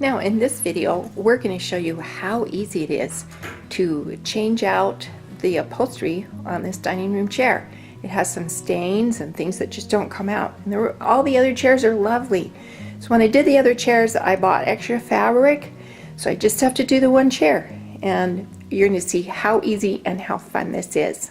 Now in this video, we're going to show you how easy it is to change out the upholstery on this dining room chair. It has some stains and things that just don't come out. And all the other chairs are lovely. So when I did the other chairs, I bought extra fabric. So I just have to do the one chair. And you're going to see how easy and how fun this is.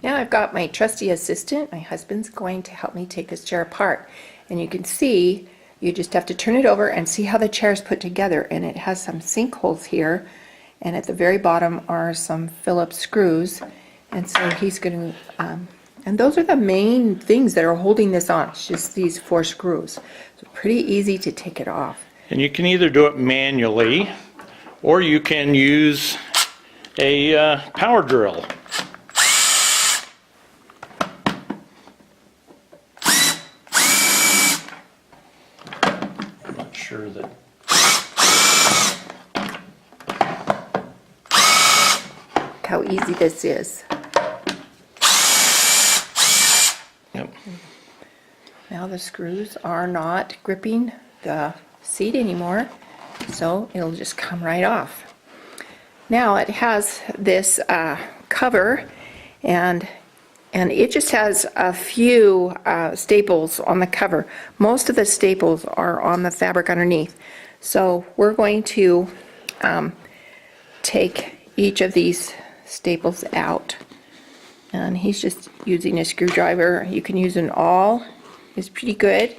Now I've got my trusty assistant. My husband's going to help me take this chair apart. And you can see, you just have to turn it over and see how the chair is put together. And it has some sinkholes here. And at the very bottom are some Phillips screws. And so he's going to, and those are the main things that are holding this on. It's just these 4 screws. So pretty easy to take it off. And you can either do it manually, or you can use a power drill. I'm not sure that. Look how easy this is. Yep. Now the screws are not gripping the seat anymore, so it'll just come right off. Now it has this cover, and it just has a few staples on the cover. Most of the staples are on the fabric underneath. So we're going to take each of these staples out. And he's just using a screwdriver. You can use an awl, it's pretty good.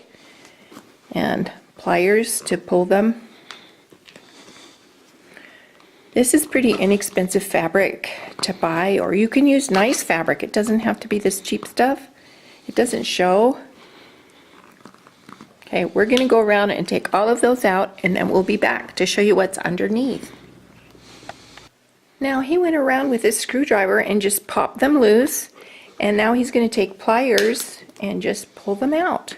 And pliers to pull them. This is pretty inexpensive fabric to buy, or you can use nice fabric. It doesn't have to be this cheap stuff. It doesn't show. Okay, we're going to go around and take all of those out, and then we'll be back to show you what's underneath. Now he went around with his screwdriver and just popped them loose, and now he's going to take pliers and just pull them out.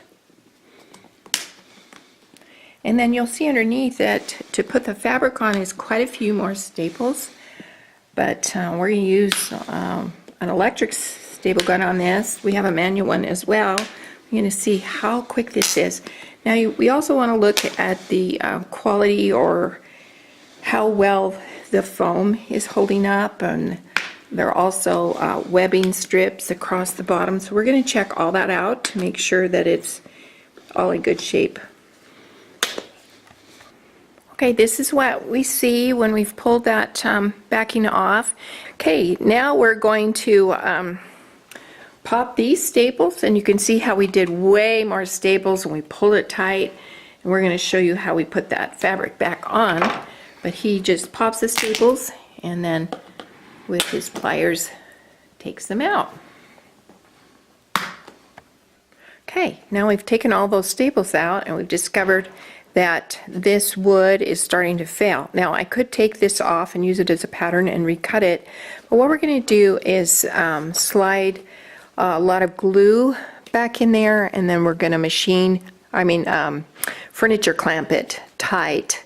And then you'll see underneath that to put the fabric on is quite a few more staples, but we're going to use an electric staple gun on this. We have a manual one as well. We're going to see how quick this is. Now we also want to look at the quality, or how well the foam is holding up, and there are also webbing strips across the bottom. So we're going to check all that out to make sure that it's all in good shape. Okay, this is what we see when we've pulled that backing off. Okay, now we're going to pop these staples, and you can see how we did way more staples and we pulled it tight. And we're going to show you how we put that fabric back on. But he just pops the staples and then with his pliers takes them out. Okay, now we've taken all those staples out and we've discovered that this wood is starting to fail. Now I could take this off and use it as a pattern and recut it, but what we're going to do is slide a lot of glue back in there, and then we're going to furniture clamp it tight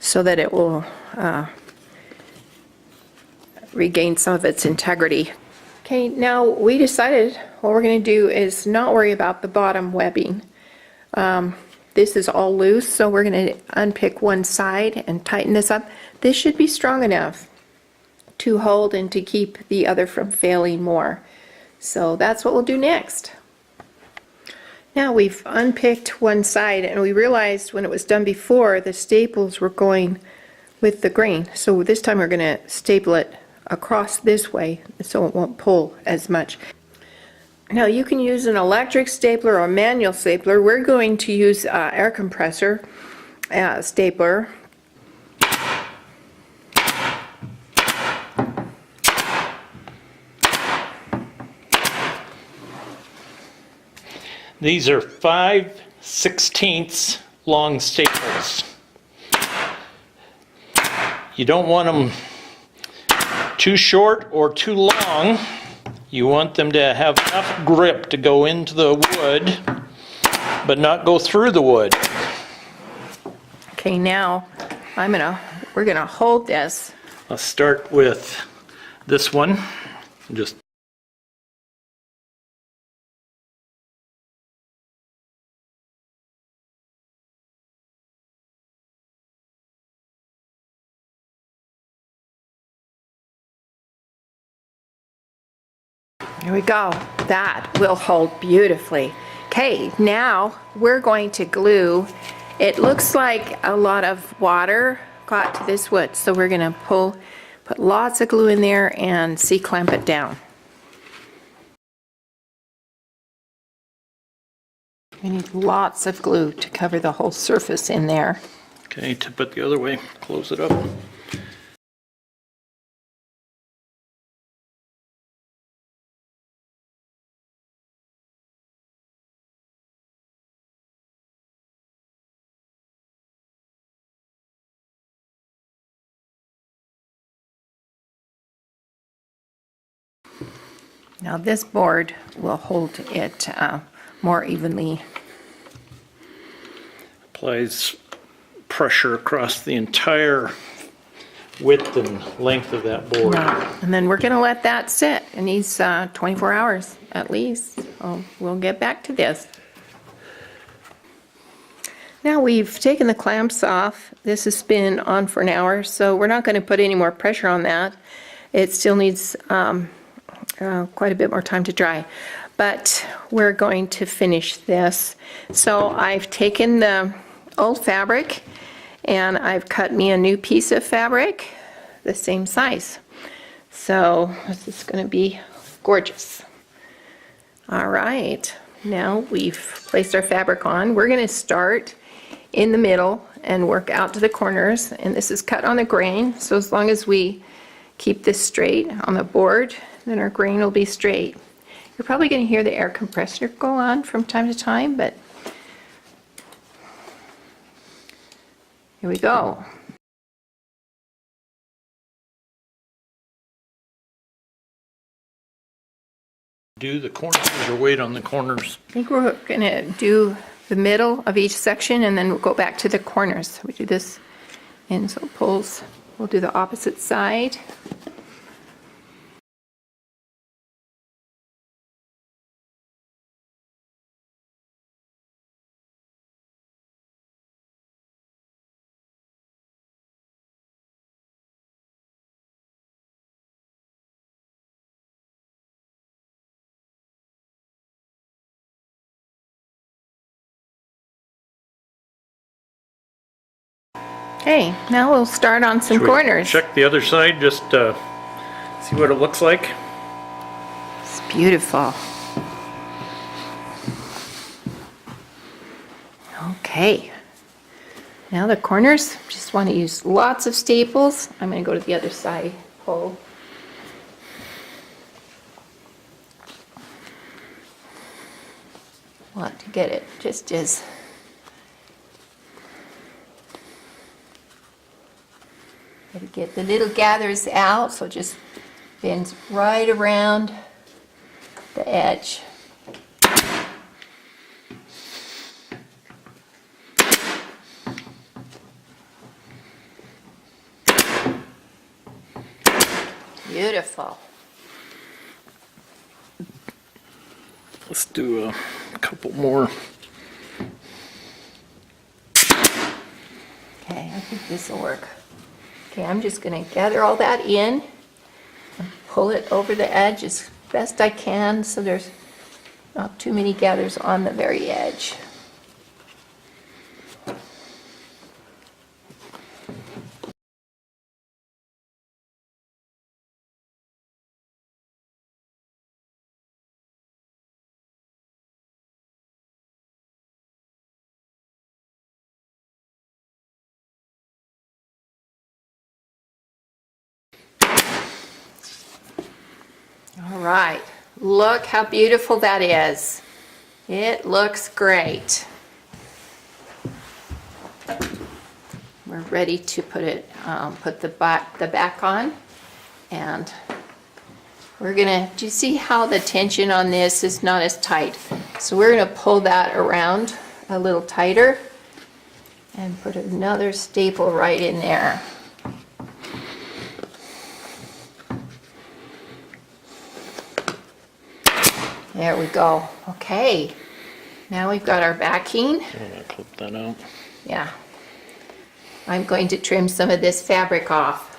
so that it will regain some of its integrity. Okay, now we decided what we're going to do is not worry about the bottom webbing. This is all loose, so we're going to unpick one side and tighten this up. This should be strong enough to hold and to keep the other from failing more. So that's what we'll do next. Now we've unpicked one side, and we realized when it was done before, the staples were going with the grain. So this time we're going to staple it across this way so it won't pull as much. Now you can use an electric stapler or a manual stapler. We're going to use air compressor stapler. These are 5/16 long staples. You don't want them too short or too long. You want them to have enough grip to go into the wood, but not go through the wood. Okay, now we're gonna hold this. I'll start with this one. Just Here we go. That will hold beautifully. Okay, now we're going to glue. It looks like a lot of water got to this wood, so we're going to put lots of glue in there and C-clamp it down. We need lots of glue to cover the whole surface in there. Okay, tip it the other way, close it up. Now this board will hold it more evenly. Applies pressure across the entire width and length of that board. And then we're going to let that sit. It needs 24 hours at least. So we'll get back to this. Now we've taken the clamps off. This has been on for an hour, so we're not going to put any more pressure on that. It still needs quite a bit more time to dry. But we're going to finish this. So I've taken the old fabric and I've cut me a new piece of fabric the same size. So this is going to be gorgeous. All right, now we've placed our fabric on. We're going to start in the middle and work out to the corners, and this is cut on a grain, so as long as we keep this straight on the board, then our grain will be straight. You're probably going to hear the air compressor go on from time to time, but here we go. Do the corners or wait on the corners? I think we're going to do the middle of each section and then we'll go back to the corners. We do this in so it pulls. We'll do the opposite side. Okay, now we'll start on some Should we corners. check the other side, just see what it looks like. It's beautiful. Okay, now the corners, just want to use lots of staples. I'm going to go to the other side, pull. Want to get it just as gotta get the little gathers out, so it just bends right around the edge. Beautiful. Let's do a couple more. Okay, I think this will work. Okay, I'm just going to gather all that in and pull it over the edge as best I can so there's not too many gathers on the very edge. All right, look how beautiful that is. It looks great. We're ready to put it, put the back on, and we're gonna. Do you see how the tension on this is not as tight? So we're gonna pull that around a little tighter and put another staple right in there. There we go. Okay, now we've got our backing. I'm gonna clip that out. Yeah. I'm going to trim some of this fabric off.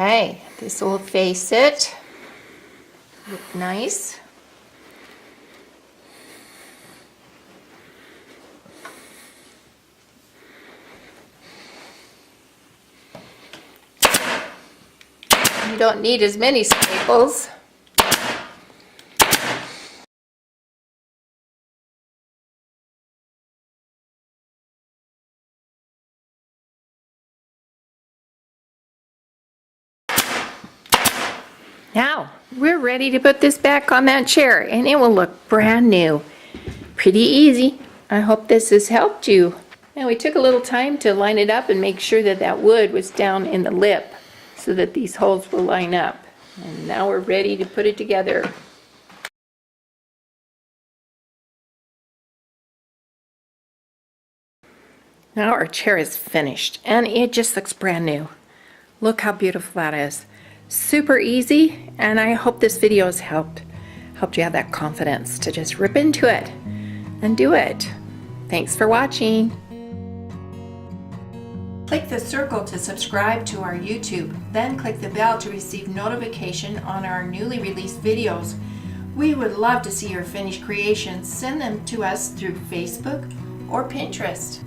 Okay, this will face it. Look nice. You don't need as many staples. Now, we're ready to put this back on that chair and it will look brand new. Pretty easy. I hope this has helped you. Now, we took a little time to line it up and make sure that that wood was down in the lip so that these holes will line up. And now we're ready to put it together. Now our chair is finished and it just looks brand new. Look how beautiful that is. Super easy, and I hope this video has helped you have that confidence to just rip into it and do it. Thanks for watching. Click the circle to subscribe to our YouTube, then click the bell to receive notification on our newly released videos. We would love to see your finished creations. Send them to us through Facebook or Pinterest.